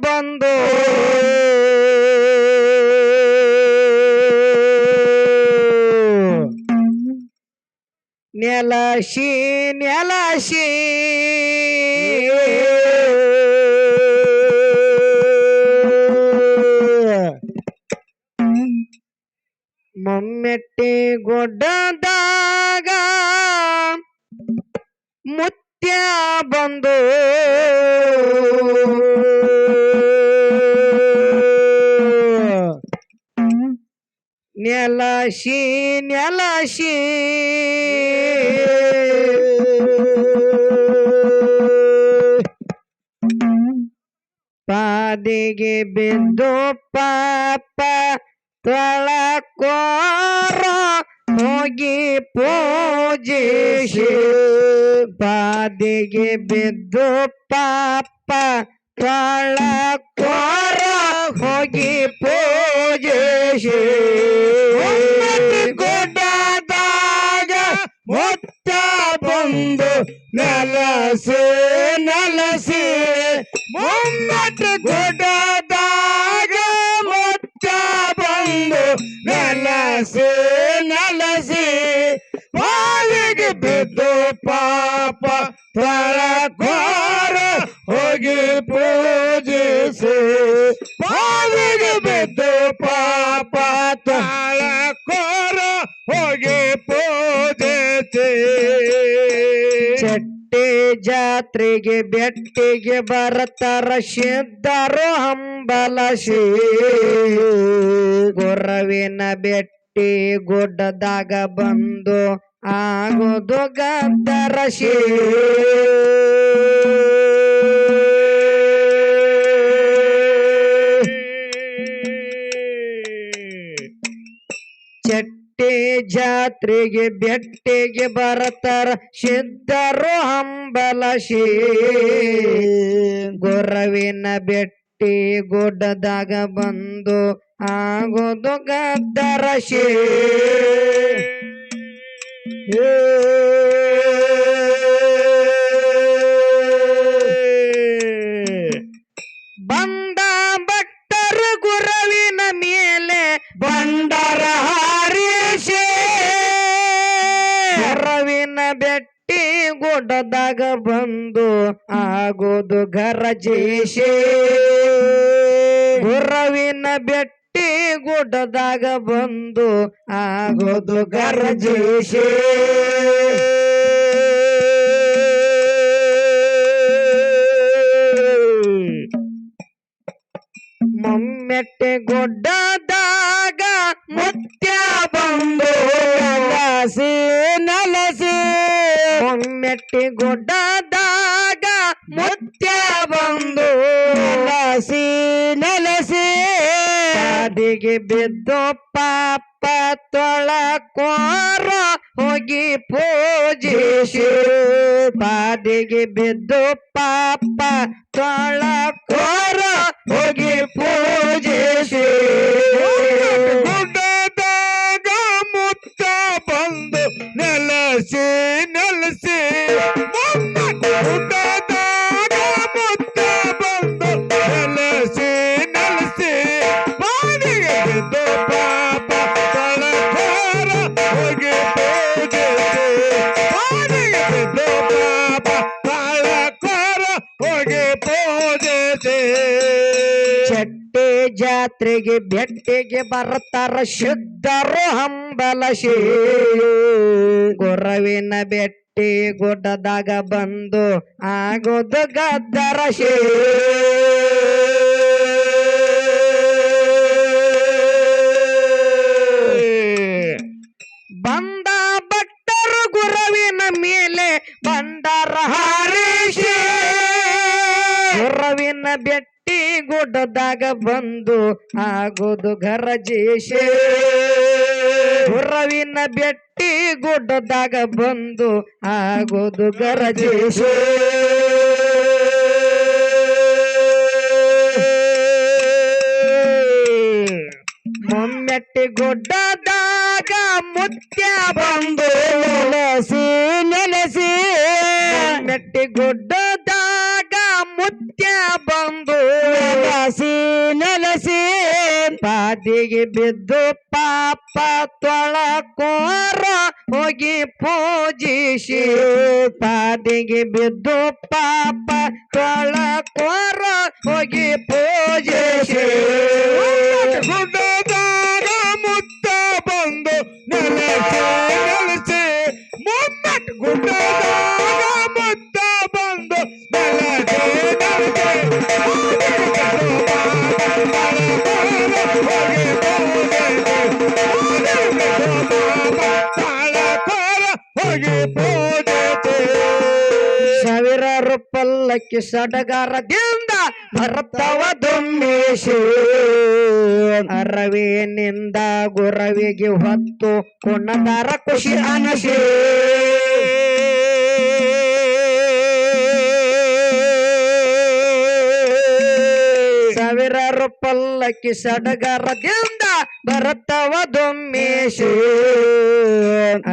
ಬಂದು ನೆಲಸಿ ನೆಲಸಿ ಮೊಮ್ಮೆಟ್ಟಿ ಗೊಡ್ಡದಾಗ ಮುತ್ಯ ಬಂದು ನೆಲಸಿ ನೆಲಸಿ ಪಾದಿಗೆ ಬಿದ್ದು ಪಾಪ ತೊಳಕೋರ ಹೋಗಿ ಪೂಜಿಸಿ ಪಾದಿಗೆ ಬಿದ್ದು ಪಾಪ ತೊಳಕೋರ ಹೋಗಿ ಪೂಜಿಸಿ ಗುಡ್ಡದಾಗ ಮುತ್ತ ಬಂದು ನೆಲಸಿ ನೆಲಸಿ ಮುಮ್ಮಟ್ಟು ಗುಡ್ಡದಾಗ ಮುತ್ತ ಬಂದು ನೆಲಸಿ ನೆಲಸಿ ಪಾಲಿಗೆ ಬಿದ್ದು ಪಾಪ ತೊಳಕೋರ ಹೋಗಿ ಪೂಜಿಸಿ ಪಾಲಿಗೆ ಬಿದ್ದು ಪಾಪ ತೊಳಕೋರ ಹೋಗಿ ಪೂಜಿಸಿ ಚಟ್ಟಿ ಜಾತ್ರೆಗೆ ಬೆಟ್ಟಿಗೆ ಬರ್ತಾರ ಸಿದ್ಧರು ಹಂಬಲಸಿ ಗುರವಿನ ಬೆಟ್ಟಿ ಗುಡ್ಡದಾಗ ಬಂದು ಆಗೋದು ಗದ್ದರಸಿ ಚಟ್ಟಿ ಜಾತ್ರೆಗೆ ಬೆಟ್ಟಿಗೆ ಬರ್ತಾರ ಸಿದ್ಧರು ಹಂಬಲಸಿ ಗುರವಿನ ಬೆಟ್ಟಿ ಗುಡ್ಡದಾಗ ಬಂದು ಆಗೋದು ಗದ್ದರಸಿ ಬಂದ ಭಕ್ತರು ಗುರವಿನ ಮೇಲೆ ಬಂಡರ ಹಾರಿಸಿ ಗುರವಿನ ಬೆಟ್ಟಿ ಗುಡ್ಡದಾಗ ಬಂದು ಆಗೋದು ಗರಜೇಶಿ ಗುರವಿನ ಬೆಟ್ಟಿ ಗುಡ್ಡದಾಗ ಬಂದು ಆಗೋದು ಗರಜೇಶಿ ಮೊಮ್ಮೆಟ್ಟೆ ಗುಡ್ಡದಾಗ ಮುತ್ಯ ಬಂದು ನೆಲಸಿ ನೆಲಸಿ ಮೊಮ್ಮೆಟ್ಟೆ ಗುಡ್ಡದಾಗ ಮುತ್ಯ ಬಂದು ನೆಲಸಿ ನೆಲಸಿ ಪಾದಿಗೆ ಬಿದ್ದು ಪಾಪ ತೊಳಕೋರ ಹೋಗಿ ಪೂಜಿಸಿ ಪಾದಿಗೆ ಬಿದ್ದು ಪಾಪ ತೊಳಕೋರ ಹೋಗಿ ಪೂಜಿಸಿ ಗುಡ್ಡದಾಗ ಮುತ್ತ ಬಂದು ನೆಲಸಿ ನೆಲಸಿ ಗುಡ್ಡದಾಗ ಮುತ್ತ ಬಂದು ನೆಲಸಿ ನೆಲಸಿ ಪಾದಿಗೆ ಬಿದ್ದು ಪಾಪ ತೊಳಕೋರ ಹೋಗಿ ಪೂಜಿಸಿ ಪಾದಿಗೆ ಬಿದ್ದು ಪಾಪ ತೊಳಕೋರ ಹೋಗಿ ಪೂಜಿಸಿ ಚಟ್ಟಿ ಜಾತ್ರೆಗೆ ಬೆಟ್ಟಿಗೆ ಬರ್ತಾರ ಸಿದ್ಧರು ಹಂಬಲಸಿ ಗುರವಿನ ಬೆಟ್ಟಿ ಗುಡ್ಡದಾಗ ಬಂದು ಆಗೋದು ಗದ್ದರಸಿ ಬಂದ ಭಕ್ತರು ಗುರವಿನ ಮೇಲೆ ಬಂಡರ ಹಾರಿಸಿ ಗುರವಿನ ಬೆಟ್ಟಿ ಗುಡ್ಡದಾಗ ಬಂದು ಆಗೋದು ಗರಜೇಶಿ ಗುರವಿನ ಬೆಟ್ಟಿ ಗುಡ್ಡದಾಗ ಬಂದು ಆಗೋದು ಗರಜೇಶಿ ಮೊಮ್ಮೆಟ್ಟಿ ಗುಡ್ಡದಾಗ ಮುತ್ಯ ಬಂದು ನೆಲಸಿ ನೆಲಸಿ ಮೊಮ್ಮೆಟ್ಟಿ ಗುಡ್ಡದಾಗ ಮುತ್ಯ ಬಂದು ನೆಲಸಿ ನೆಲಸಿ ಪಾದಿಗೆ ಬಿದ್ದು ಪಾಪ ತೊಳಕೋರ ಹೋಗಿ ಪೂಜಿಸಿ ಪಾದಿಗೆ ಬಿದ್ದು ಪಾಪ ತೊಳಕೋರ ಹೋಗಿ ಪೂಜಿಸಿ ಗುಡ್ಡದಾಗ ಮುತ್ತ ಬಂದು ನೆಲಸಿ ನೆಲಸಿ ಮುಮ್ಮಟ್ ಗುಡ್ಡದಾಗ ಮುತ್ತ ಬಂದು ನೆಲಸಿ ಸಾವಿರಾರು ಪಲ್ಲಕ್ಕಿ ಸಡಗರದಿಂದ ಬರ್ತವ ದುಮ್ಮೇಶಿ ಅರವಿನಿಂದ ಗುರವಿಗೆ ಹೊತ್ತು ಕುಣದಾರ ಖುಷಿ ಅನಶಿ ಸಾವಿರಾರು ಪಲ್ಲಕ್ಕಿ ಸಡಗರದಿಂದ ಬರ್ತವ ದುಮ್ಮೇಶಿ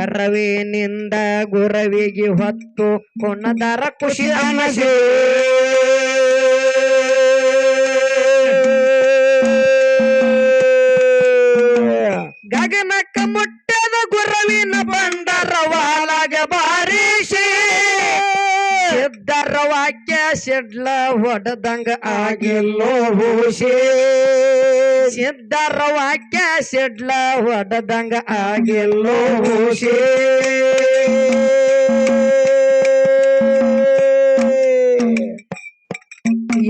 ಅರವಿನಿಂದ ಗುರವಿಗೆ ಹೊತ್ತು ಕುಣದಾರ ಖುಷಿ ಅನಶಿ ಗಗನಕ್ಕ ಮುಟ್ಟದ ಗುರವಿನ ಬಂಡರವಾಲಾಗ ಬಾರಿಸಿ ಸಿದ್ಧರ ವಾಕ್ಯ ಸಿಡ್ಲ ಹೊಡೆದಂಗ ಆಗಿಲ್ಲೋ ಹೂಸಿ ಸಿದ್ಧರ ವಾಕ್ಯ ಸಿಡ್ಲ ಹೊಡೆದಂಗ ಆಗಿಲ್ಲೋ ಹೂಸಿ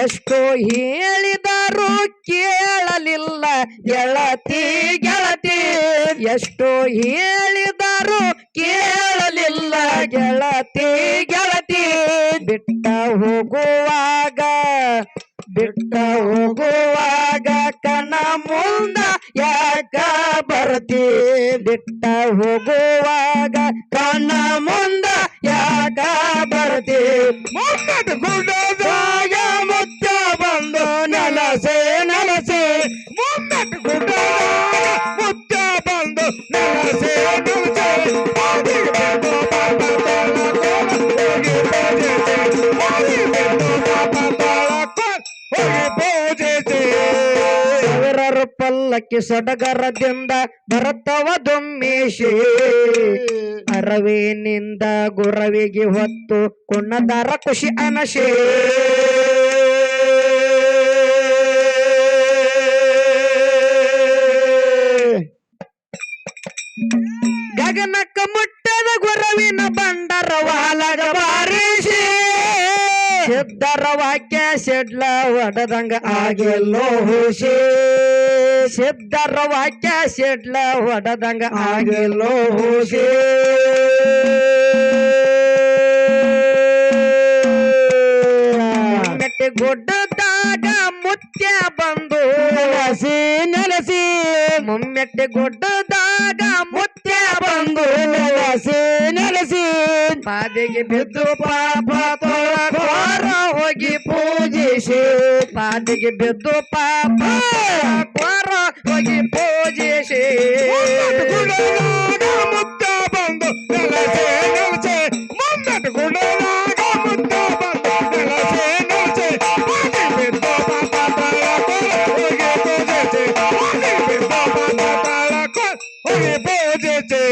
ಎಷ್ಟೋ ಹೇಳಿದರು ಕೇಳಲಿಲ್ಲ ಗೆಳತಿ ಗೆಳತಿ ಎಷ್ಟೋ ಹೇಳಿದರು ಕೇಳಲಿಲ್ಲ ಗೆಳತಿ ಗೆಳತಿ ಬಿಟ್ಟ ಹೋಗುವಾಗ ಕಣ ಮುಂದ ಯಾಕ ಬರ್ತಿ ಬಿಟ್ಟ ಹೋಗುವಾಗ ಕಣ ಮುಂದ ಯಾಕ ಬರ್ತಿ ಮುಮ್ಮಟ್ ಗುಡ್ಡದಾಗ ಮುತ್ತ ಬಂದು ನೆಲಸೆ ನೆಲಸೆ ಮುಮ್ಮಟ್ ಗುಡ್ಡದಾಗ ಮುತ್ತ ಬಂದು ನೆಲಸೆ ನೆಲಸೆ ಸಾವಿರಾರು ಪಲ್ಲಕ್ಕಿ ಸಡಗರದಿಂದ ಬರ್ತವ ದುಮ್ಮೇಶಿ ಅರವಿನಿಂದ ಗುರವಿಗೆ ಹೊತ್ತು ಕುಣದಾರ ಖುಷಿ ಅನಶಿ ಗಗನಕ್ಕ ಮುಟ್ಟದ ಗುರವಿನ ಬಂಡರವಾಲಗ ಬಾರಿಸಿ ಸಿದ್ಧರ ವಾಕ್ಯ ಸಿಡ್ಲ ಹೊಡೆದಂಗ ಆಗಿಲ್ಲೋ ಹೂಸಿ ಸಿದ್ಧರ ವಾಕ್ಯ ಸಿಡ್ಲ ಹೊಡೆದಂಗ ಆಗಿಲ್ಲೋ ಹೂಸಿ ಮೆಟ್ಟಿ ಗುಡ್ಡದಾಗ ಮುತ್ಯ ಬಂದು ನೆಲಸಿ ನೆಲಸಿ ಮುಮ್ಮೆಟ್ಟಿ ಗುಡ್ಡದಾಗ ಮುತ್ಯ ಬಂದು ನೆಲಸಿ ನೆಲಸಿ ಪಾದಿಗೆ ಬಿದ್ದು ಪಾಪ ತೊಳಕೋರ ಹೋಗಿ ಪೂಜಿಸಿ ಪಾದಿಗೆ ಬಿದ್ದು ಪಾಪ ಕೊರ ಹೋಗಿ ಪೂಜಿಸಿ ಮುತ್ತ ಬಂದು ನೆಲಸಿ ನೆಲಸಿ ಮುಮ್ಮಟ್ ಗುಡ್ಡದಾಗ ಮುತ್ತ ಬಂದು ನೆಲಸಿ ನೆಲಸಿ ಬಿದ್ದು ಪಾಪ ಹೋಗಿ ಪೂಜಿಸಿ ಹೋಗಿ ಪೂಜಿಸಿ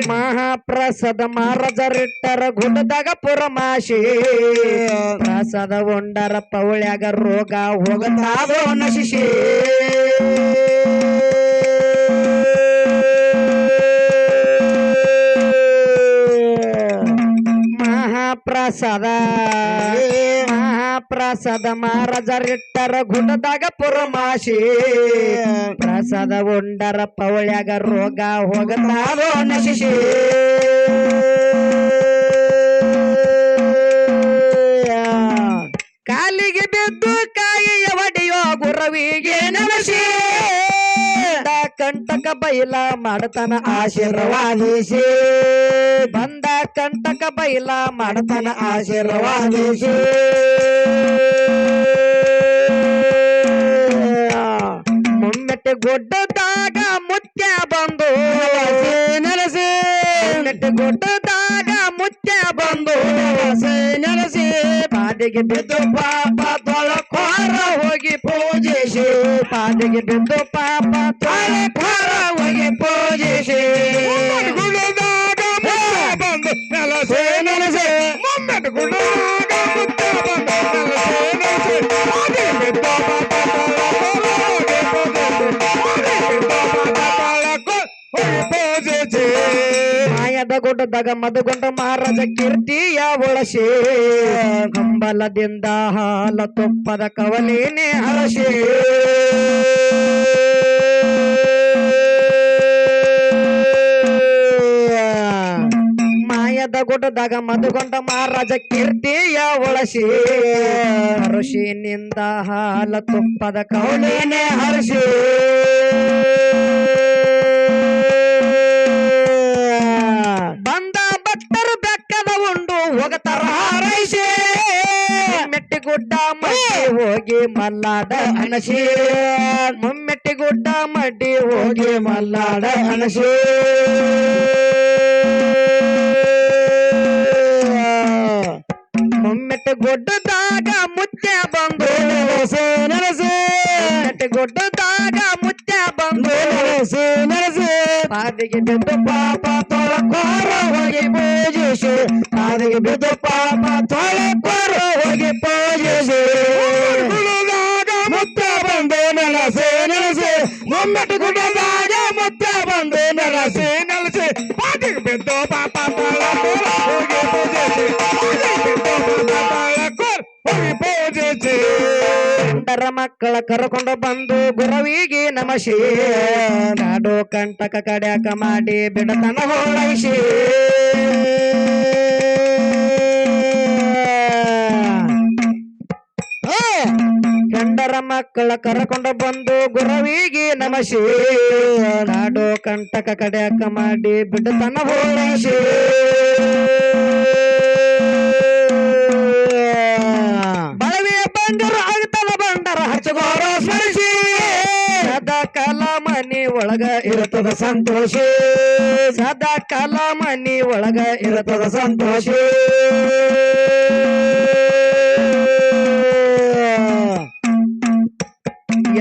ಮಹಾಪ್ರಸಾದ ಮಹಾರಾಜರಿಟ್ಟರ ಗುಡ್ಡದಾಗ ಪುರಮಾಶಿ ಪ್ರಸಾದ ಉಂಡರ ಪೌಳ್ಯಾಗ ರೋಗ ಹೋಗತಾದೋ ನಶಿಸಿ ಮಹಾಪ್ರಸಾದ ಮಹಾರಾಜರಿಟ್ಟರ ಗುಡ್ಡದಾಗ ಪುರಮಾಶಿ ಪ್ರಸಾದ ಉಂಡರ ಪೌಳ್ಯಾಗ ರೋಗ ಹೋಗತಾದೋ ನಶಿಸಿ ಕಾಲಿಗೆ ಬಿದ್ದು ಕಾಯಿಯ ಒಡೆಯೋ ಗುರವಿಗೆ ನೆನಸಿ ಕಂಟಕ ಬೈಲ ಮಾಡತನ ಆಶೀರ್ವಾದಿಸಿ ಬಂದ ಕಂಟಕ ಬೈಲ ಮಾಡತನ ಆಶೀರ್ವಾದಿಸಿ ಮುಮ್ಮೆಟ್ಟೆ ಗುಡ್ಡದಾಗ ಮುತ್ಯ ಬಂದು ನೆಲಸಿ ಮುಮ್ಮೆಟ್ಟೆ ಗುಡ್ಡದಾಗ ಮುತ್ಯ ಬಂದು ನೆಲಸಿ ಪಾದಿಗೆ ಬಿದ್ದು ಪಾಪ ತೊಳಕೋರ ಹೋಗಿ ಹೋಗಿ ಪೂಜಿಸಿ ಪಾದಿಗೆ ಬಿದ್ದು ಪಾಪ ತೊಳಕೋರ ಹೋಗಿ ಪೂಜಿಸಿ ಗುಣದಾಗ ಬಂದು ನೆಲಸೆ ನೆಲಸೆ ಮೊಮ್ಮೆಟ್ ಗುಣದಾಗ ಮುತ್ತ ಬಂದು ನೆಲಸೆ ನೆಲಸೆ ಆದಿ ಬಿದ್ದ ಪಾಪ ಮಾಯದ ಗುಡ್ಡದಾಗ ಮಧುಗೊಂಡ ಮಹಾರಾಜ ಕೀರ್ತಿಯ ಒಳಸೆ ಕಂಬಲದಿಂದ ಹಾಲ ತುಪ್ಪದ ಕವಲೇನೆ ಹಳಸೆ ಮಾಯದ ಗುಡ್ಡದಾಗ ಮಧುಗೊಂಡ ಮಹಾರಾಜ ಕೀರ್ತಿಯ ಒಳಸೆ ಹರುಷಿನಿಂದ ಹಾಲ ತುಪ್ಪದ ಕವಲೇನೆ ಹರಸೆ ಬಂದ ಭಕ್ತರು ಬೆಕ್ಕದ ಉಂಡು ಹೋಗತಾರ ಹಾರೈಸೆ ಮೆಟ್ಟಿಗುಡ್ಡ ಮಡ್ಡಿ ಹೋಗಿ ಮಲ್ಲಾಡ ಅನಸೆ ಮುಮ್ಮೆಟ್ಟಿಗುಡ್ಡ ಮಡ್ಡಿ ಹೋಗಿ ಮಲ್ಲಾಡ ಅನಸೆ ಮುಮ್ಮೆಟ್ಟು ಗುಡ್ಡದಾಗ ಮುತ್ಯ ಬಂದು ನೆಲಸೆ ನೆಲಸೆ ಗುಡ್ಡದಾಗ ಮುತ್ಯ ಬಂದು ನೆಲಸೆ ನೆಲಸೆ ಪಾದಿಗೆ ಬಿದ್ದು ಪಾಪ ತೊಳಕೋರ ಹೋಗಿ ಪೂಜಿಸಿ ಪಾದಿಗೆ ಬಿದ್ದು ಪಾಪ ತೊಳಕೋರ ಹೋಗಿ ಪೂಜಿಸಿ ಗುಣದಾಗ ಮುತ್ತ ಬಂದು ನೆಲಸೆ ನೆಲಸೆ ಮೊಮ್ಮೆಟ್ ಗುಣದಾಗ ಮುತ್ತ ಬಂದು ನೆಲಸೆ ನೆಲಸೆ ಪಾದಿಗೆ ಬಿದ್ದು ಪಾಪ ತೊಳಕೋರ ಹೋಗಿ ಪೂಜಿಸಿ ಗಂಡರ ಮಕ್ಕಳ ಕರ್ಕೊಂಡು ಬಂದು ಗುರವಿಗೆ ನಮಸಿ ನಾಡು ಕಂಟಕ ಕಡ್ಯಾಕ ಮಾಡಿ ಬಿಡತನ ಹೋಳೈಸಿ ಗಂಡರ ಮಕ್ಕಳ ಕರ್ಕೊಂಡು ಬಂದು ಗುರವಿಗೆ ನಮಸಿ ನಾಡು ಕಂಟಕ ಕಡ್ಯಾಕ ಮಾಡಿ ಬಿಡತನ ಹೋಳೈಸಿ ಬಳವಿಯ ಬಂದರು ಆಗ್ತದ ಬಂಡರ ಹಚ್ಚಗೋರ ಸ್ಮರಿಸಿ ಸದಾ ಕಾಲ ಮನಿ ಒಳಗ ಇರುತ್ತದ ಸಂತೋಷ ಸದಾ ಕಾಲ ಮನಿ ಒಳಗ ಇರುತ್ತದ ಸಂತೋಷ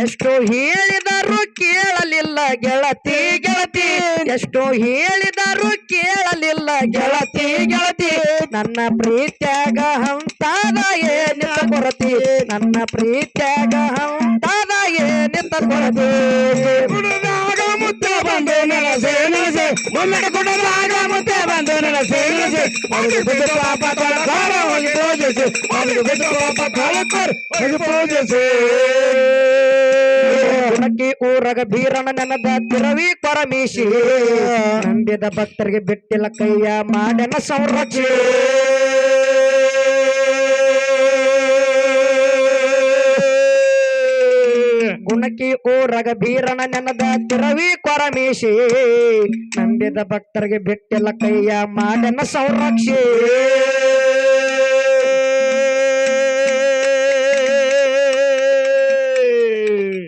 ಎಷ್ಟು ಹೇಳಿದರೂ ಕೇಳಲಿಲ್ಲ ಗೆಳತಿ ಗೆಳತಿ ಎಷ್ಟು ಹೇಳಿದರೂ ಕೇಳಲಿಲ್ಲ ಗೆಳತಿ ಗೆಳತಿ ನನ್ನ ಪ್ರೀತ್ಯಾಗ ಹಂತಾದ ಏನಿಲ್ಲ ಕೊರತಿ ನನ್ನ ಪ್ರೀತ್ಯಾಗ ಹಂತಾದ ಏನಿಲ್ಲ ಕೊರತಿ ಗುಣದಾಗ ಮುತ್ತ ಬಂದು ನೆಲಸೆ ನೆಲಸೆ ಮೊಮ್ಮೆಟ್ ಗುಣದಾಗ ಮುತ್ತ ಬಂದು ನೆಲಸೆ ನೆಲಸೆ ಪಾದಿಗೆ ಬಿದ್ದು ಪಾಪ ತೊಳಕೋರ ಹೋಗಿ ಪೂಜಿಸಿ ಪಾದಿಗೆ ಬಿದ್ದು ಪಾಪ ತೊಳಕೋರ ಹೋಗಿ ಪೂಜಿಸಿ ಗುಣಕಿ ಊರಗ ಬೀರನ ನೆನದ ತಿರವಿ ಕೊರಮೀಸಿ ನಂಬಿದ ಭಕ್ತರಿಗೆ ಬಿಟ್ಟಿಲ್ಲ ಕೈಯ ಮಾಡನ ಸಂರಕ್ಷೆ ಗುಣಕಿ ಊರಗ ಬೀರನ ನೆನದ ತಿರವಿ ಕೊರಮೀಸಿ ನಂಬಿದ ಭಕ್ತರಿಗೆ ಬಿಟ್ಟಿಲ್ಲ ಕೈಯ ಮಾಡನ ಸಂರಕ್ಷೆ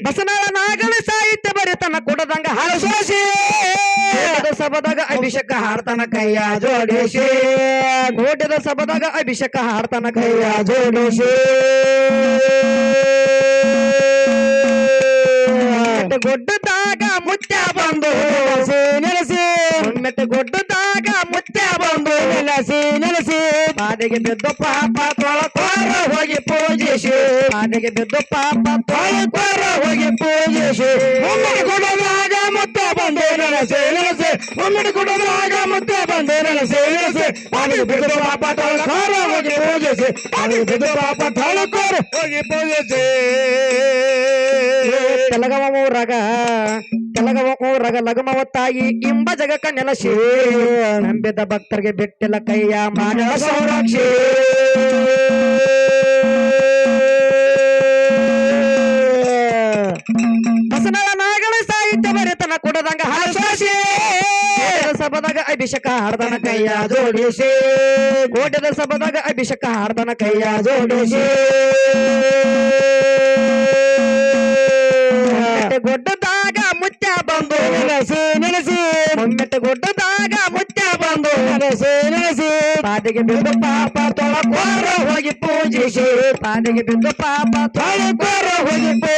ಬಸನಾಳ ನಾಗನ ಸಾಹಿತ್ಯ ಬರಿತನ ಕುಡದಂಗ ಹಲಸೋಸಿ ಸಭದಾಗ ಅಭಿಷೇಕ ಹಾಡ್ತಾನ ಕೈಯ ಜೋಡಿಸಿ ಗೋಡ್ಯದ ಸಭದಾಗ ಅಭಿಷೇಕ ಹಾಡ್ತಾನ ಕೈಯ ಜೋಡಿಸಿ ಗೊಡ್ಡದಾಗ ಮುತ್ಯ ಬಂದು ನೆಲೆಸಿ ಮೆಟ್ಟ ಗೊಡ್ಡದಾಗ ಮುತ್ಯ ಬಂದು ನೆಲೆಸಿ ನೆಲೆಸಿ ಪಾದಿಗೆ ಬಿದ್ದು ಪಾಪ ತೊಳಕೋರ ಹೋಗಿ ಪೂಜಿಸಿ ಪಾದಿಗೆ ಬಿದ್ದು ಪಾಪ ತೊಳಕೋರ ಹೋಗಿ ಪೂಜಿಸಿ ಮೊಮ್ಮೆಟ್ ಗುಣದಾಗ ಮುತ್ತ ಬಂದು ನೆಲಸೆ ನೆಲಸೆ ಮೊಮ್ಮೆಟ್ ಗುಣದಾಗ ಮುತ್ತ ಬಂದು ನೆಲಸೆ ನೆಲಸೆ ಪಾದಿಗೆ ಬಿದ್ದು ಪಾಪ ತೊಳಕೋರ ಹೋಗಿ ಪೂಜಿಸಿ ಪಾದಿಗೆ ಬಿದ್ದು ಪಾಪ ತೊಳಕೋರ ಹೋಗಿ ಪೂಜಿಸಿ ತೆಲಗವ ಊರಗ ಲಗಮವ ತಾಯಿ ಇಂಬ ಜಗಕ್ಕ ನೆಲಸಿ ನಂಬಿದ ಭಕ್ತರಿಗೆ ಬಿಟ್ಟಿಲ್ಲ ಕೈಯ ಮಾಡಲ ಸಂರಕ್ಷೆ ಬಸನಳ ನಾಗನ ಸಾಹಿತ್ಯ ಬರಿತನ ಕುಡದಂಗ ಹಲಸೋಸಿ ಸಭದಾಗ ಅಭಿಷೇಕ ಹಾಡ್ದನ ಕೈಯ ಜೋಡಿಸಿ ಗೋಡ್ಯದ ಸಭದಾಗ ಅಭಿಷೇಕ ಹಾಡ್ದನ ಕೈಯ ಜೋಡಿಸಿ ಗೊಡ್ಡದಾಗ ಮುತ್ಯ ಬಂದು ನೆಲೆಸಿ ನೆಲೆಸಿ ಮೊಮ್ಮೆಟ್ಟು ಗೊಡ್ಡದಾಗ ಮುತ್ಯ ಬಂದು ನೆಲೆಸಿ ನೆಲೆಸಿ ಪಾದಿಗೆ ಬಿದ್ದು ಪಾಪ ತೊಳಕೋರ ಹೋಗಿ ಪೂಜಿಸಿ ಪಾದಿಗೆ ಬಿದ್ದು ಪಾಪ ತೊಳಕೋರ ಹೋಗಿತ್ತು